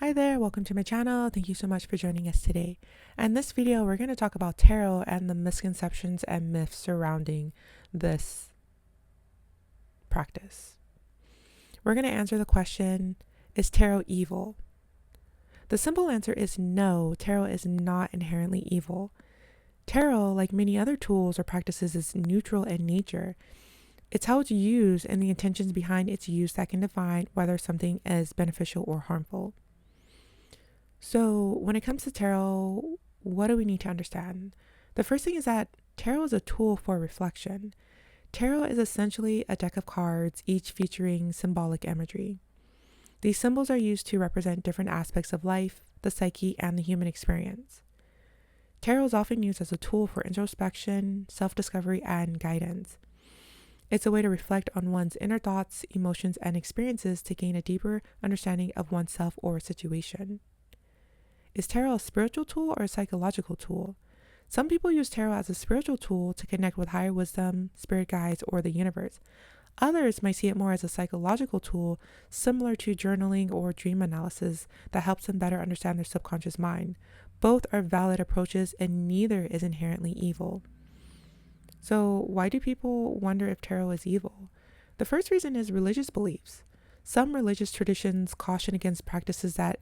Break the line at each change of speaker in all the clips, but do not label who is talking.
Hi there, welcome to my channel. Thank you so much for joining us today. In this video, we're going to talk about tarot and the misconceptions and myths surrounding this practice. We're going to answer the question, is tarot evil? The simple answer is no, tarot is not inherently evil. Tarot, like many other tools or practices, is neutral in nature. It's how it's used and the intentions behind its use that can define whether something is beneficial or harmful. So when it comes to tarot, what do we need to understand? The first thing is that tarot is a tool for reflection. Tarot is essentially a deck of cards, each featuring symbolic imagery. These symbols are used to represent different aspects of life, the psyche, and the human experience. Tarot is often used as a tool for introspection, self-discovery, and guidance. It's a way to reflect on one's inner thoughts, emotions, and experiences to gain a deeper understanding of oneself or a situation. Is tarot a spiritual tool or a psychological tool? Some people use tarot as a spiritual tool to connect with higher wisdom, spirit guides, or the universe. Others might see it more as a psychological tool, similar to journaling or dream analysis, that helps them better understand their subconscious mind. Both are valid approaches and neither is inherently evil. So, why do people wonder if tarot is evil? The first reason is religious beliefs. Some religious traditions caution against practices that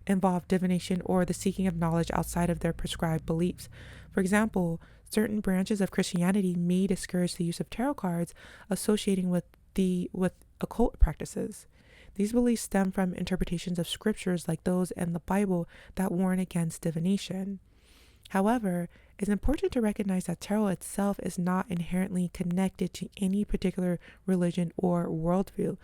involve divination or the seeking of knowledge outside of their prescribed beliefs. For example, certain branches of Christianity may discourage the use of tarot cards associating with occult practices. These beliefs stem from interpretations of scriptures like those in the Bible that warn against divination. However, it's important to recognize that tarot itself is not inherently connected to any particular religion or worldview.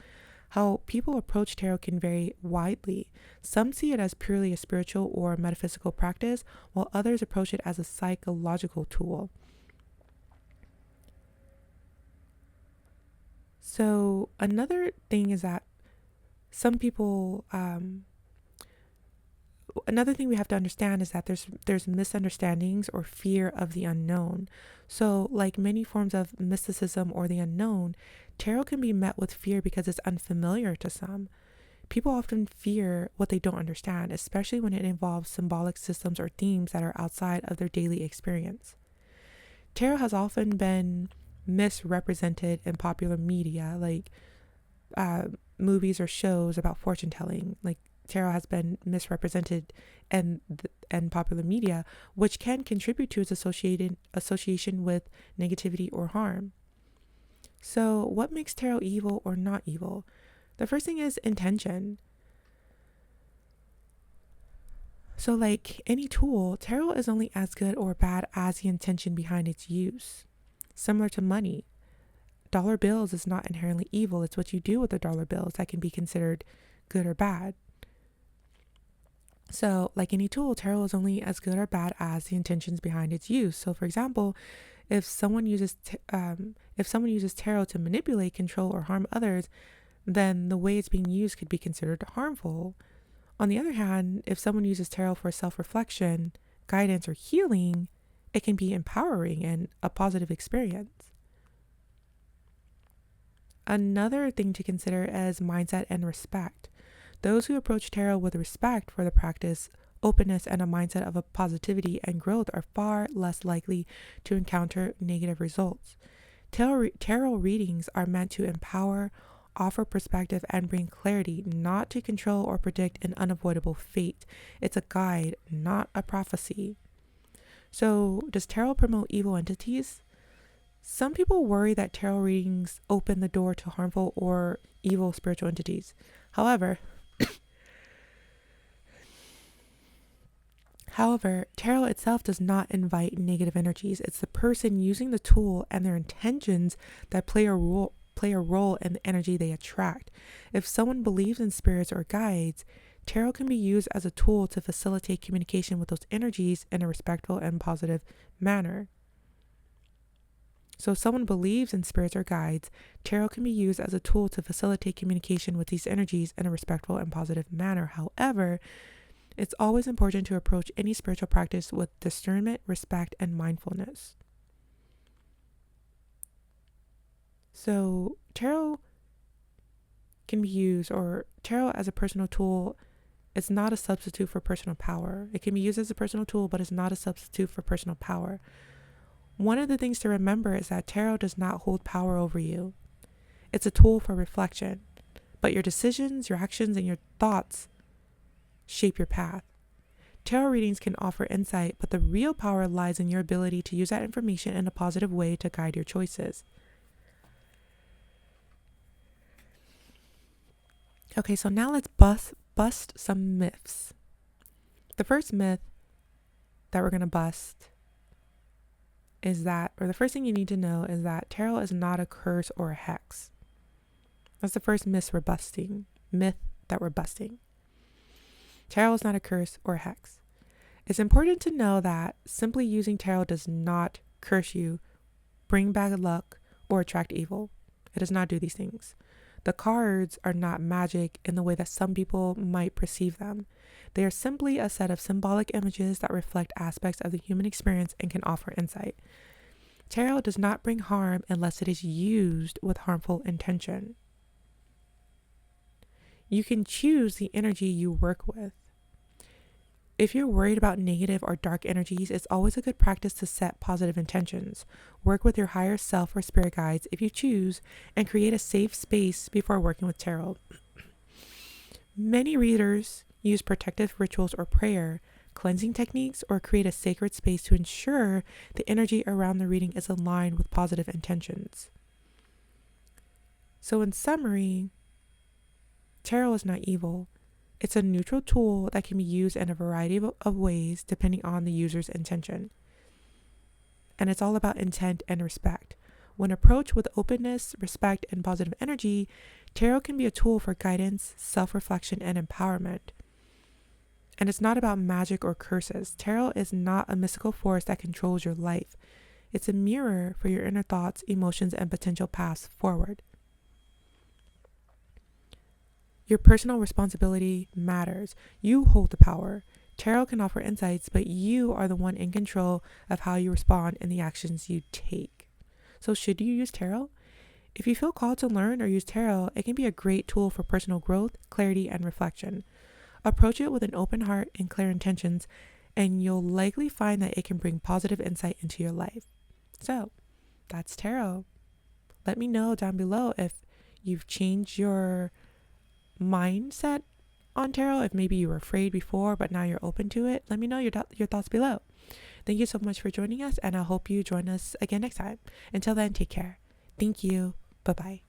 How people approach tarot can vary widely. Some see it as purely a spiritual or metaphysical practice, while others approach it as a psychological tool. So another thing is that some people, another thing we have to understand is that there's misunderstandings or fear of the unknown. So like many forms of mysticism or the unknown, tarot can be met with fear because it's unfamiliar to some. People often fear what they don't understand, especially when it involves symbolic systems or themes that are outside of their daily experience. Tarot has often been misrepresented in popular media, like movies or shows about fortune telling. Like tarot has been misrepresented in popular media, which can contribute to its association with negativity or harm. So, what makes tarot evil or not evil? The first thing is intention. So, like any tool, tarot is only as good or bad as the intention behind its use. Similar to money, dollar bills is not inherently evil. It's what you do with the dollar bills that can be considered good or bad. So, like any tool, tarot is only as good or bad as the intentions behind its use. So, for example, if someone uses tarot to manipulate, control, or harm others, then the way it's being used could be considered harmful. On the other hand, if someone uses tarot for self-reflection, guidance, or healing, it can be empowering and a positive experience. Another thing to consider is mindset and respect. Those who approach tarot with respect for the practice, openness, and a mindset of positivity and growth are far less likely to encounter negative results. Tarot readings are meant to empower, offer perspective, and bring clarity, not to control or predict an unavoidable fate. It's a guide, not a prophecy. So, does tarot promote evil entities? Some people worry that tarot readings open the door to harmful or evil spiritual entities. However, tarot itself does not invite negative energies. It's the person using the tool and their intentions that play a role in the energy they attract. If someone believes in spirits or guides, tarot can be used as a tool to facilitate communication with those energies in a respectful and positive manner. So if someone believes in spirits or guides, tarot can be used as a tool to facilitate communication with these energies in a respectful and positive manner. However, it's always important to approach any spiritual practice with discernment, respect, and mindfulness. So tarot as a personal tool It's not a substitute for personal power. It can be used as a personal tool, but it's not a substitute for personal power. One of the things to remember is that tarot does not hold power over you. It's a tool for reflection, but your decisions, your actions, and your thoughts shape your path. Tarot readings can offer insight, but the real power lies in your ability to use that information in a positive way to guide your choices. Okay, so now let's bust some myths. The first myth that we're going to bust is that, or the first thing you need to know is that tarot is not a curse or a hex. That's the first myth that we're busting. Tarot is not a curse or a hex. It's important to know that simply using tarot does not curse you, bring bad luck, or attract evil. It does not do these things. The cards are not magic in the way that some people might perceive them. They are simply a set of symbolic images that reflect aspects of the human experience and can offer insight. Tarot does not bring harm unless it is used with harmful intention. You can choose the energy you work with. If you're worried about negative or dark energies, it's always a good practice to set positive intentions. Work with your higher self or spirit guides if you choose, and create a safe space before working with tarot. Many readers use protective rituals or prayer, cleansing techniques, or create a sacred space to ensure the energy around the reading is aligned with positive intentions. So in summary, tarot is not evil. It's a neutral tool that can be used in a variety of ways depending on the user's intention. And it's all about intent and respect. When approached with openness, respect, and positive energy, tarot can be a tool for guidance, self-reflection, and empowerment. And it's not about magic or curses. Tarot is not a mystical force that controls your life. It's a mirror for your inner thoughts, emotions, and potential paths forward. Your personal responsibility matters. You hold the power. Tarot can offer insights, but you are the one in control of how you respond and the actions you take. So should you use tarot? If you feel called to learn or use tarot, it can be a great tool for personal growth, clarity, and reflection. Approach it with an open heart and clear intentions, and you'll likely find that it can bring positive insight into your life. So that's tarot. Let me know down below if you've changed your mindset on tarot, if maybe you were afraid before but now you're open to it. Let me know your thoughts below. Thank you so much for joining us, and I hope you join us again next time. Until then, take care. Thank you. Bye-bye.